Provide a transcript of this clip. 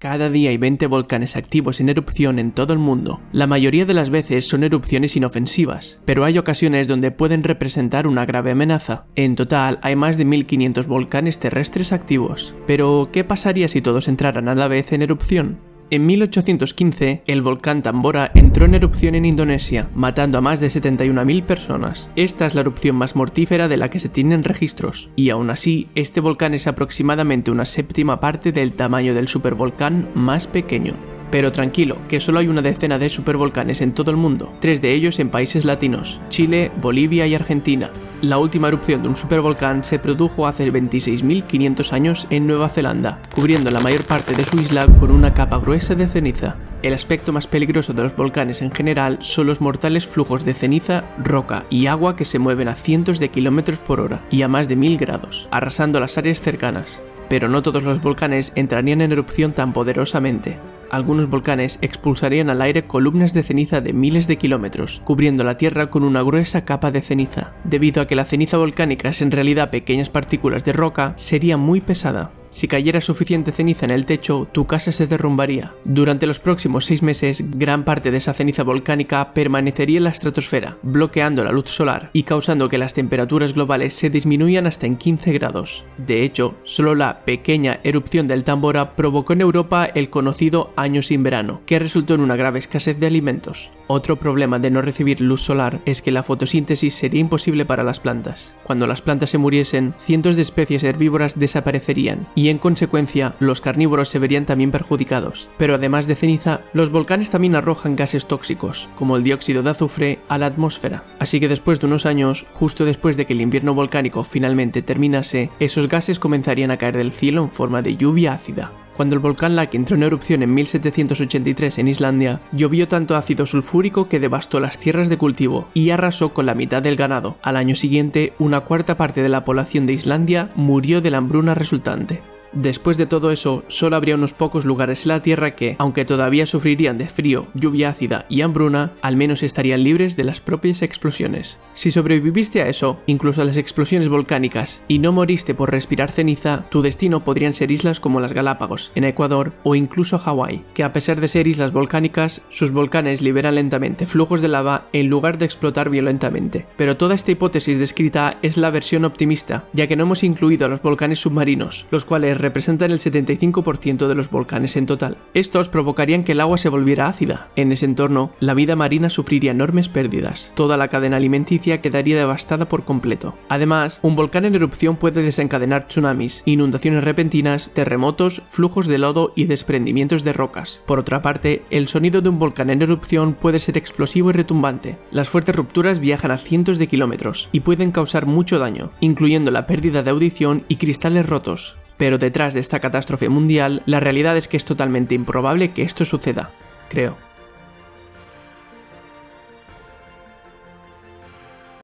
Cada día hay 20 volcanes activos en erupción en todo el mundo. La mayoría de las veces son erupciones inofensivas, pero hay ocasiones donde pueden representar una grave amenaza. En total hay más de 1500 volcanes terrestres activos. Pero, ¿qué pasaría si todos entraran a la vez en erupción? En 1815, el volcán Tambora entró en erupción en Indonesia, matando a más de 71.000 personas. Esta es la erupción más mortífera de la que se tienen registros, y aún así, este volcán es aproximadamente una séptima parte del tamaño del supervolcán más pequeño. Pero tranquilo, que solo hay una decena de supervolcanes en todo el mundo, 3 de ellos en países latinos, Chile, Bolivia y Argentina. La última erupción de un supervolcán se produjo hace 26.500 años en Nueva Zelanda, cubriendo la mayor parte de su isla con una capa gruesa de ceniza. El aspecto más peligroso de los volcanes en general son los mortales flujos de ceniza, roca y agua que se mueven a cientos de kilómetros por hora y a más de 1000 grados, arrasando las áreas cercanas. Pero no todos los volcanes entrarían en erupción tan poderosamente. Algunos volcanes expulsarían al aire columnas de ceniza de miles de kilómetros, cubriendo la Tierra con una gruesa capa de ceniza. Debido a que la ceniza volcánica es en realidad pequeñas partículas de roca, sería muy pesada. Si cayera suficiente ceniza en el techo, tu casa se derrumbaría. Durante los próximos 6 meses, gran parte de esa ceniza volcánica permanecería en la estratosfera, bloqueando la luz solar y causando que las temperaturas globales se disminuyan hasta en 15 grados. De hecho, solo la pequeña erupción del Tambora provocó en Europa el conocido año sin verano, que resultó en una grave escasez de alimentos. Otro problema de no recibir luz solar es que la fotosíntesis sería imposible para las plantas. Cuando las plantas se muriesen, cientos de especies herbívoras desaparecerían, y en consecuencia los carnívoros se verían también perjudicados. Pero además de ceniza, los volcanes también arrojan gases tóxicos, como el dióxido de azufre, a la atmósfera. Así que después de unos años, justo después de que el invierno volcánico finalmente terminase, esos gases comenzarían a caer del cielo en forma de lluvia ácida. Cuando el volcán Laki entró en erupción en 1783 en Islandia, llovió tanto ácido sulfúrico que devastó las tierras de cultivo y arrasó con la mitad del ganado. Al año siguiente, una cuarta parte de la población de Islandia murió de la hambruna resultante. Después de todo eso, solo habría unos pocos lugares en la Tierra que, aunque todavía sufrirían de frío, lluvia ácida y hambruna, al menos estarían libres de las propias explosiones. Si sobreviviste a eso, incluso a las explosiones volcánicas, y no moriste por respirar ceniza, tu destino podrían ser islas como las Galápagos, en Ecuador o incluso Hawái, que a pesar de ser islas volcánicas, sus volcanes liberan lentamente flujos de lava en lugar de explotar violentamente. Pero toda esta hipótesis descrita es la versión optimista, ya que no hemos incluido a los volcanes submarinos, los cuales representan el 75% de los volcanes en total. Estos provocarían que el agua se volviera ácida. En ese entorno, la vida marina sufriría enormes pérdidas. Toda la cadena alimenticia quedaría devastada por completo. Además, un volcán en erupción puede desencadenar tsunamis, inundaciones repentinas, terremotos, flujos de lodo y desprendimientos de rocas. Por otra parte, el sonido de un volcán en erupción puede ser explosivo y retumbante. Las fuertes rupturas viajan a cientos de kilómetros y pueden causar mucho daño, incluyendo la pérdida de audición y cristales rotos. Pero detrás de esta catástrofe mundial, la realidad es que es totalmente improbable que esto suceda, creo.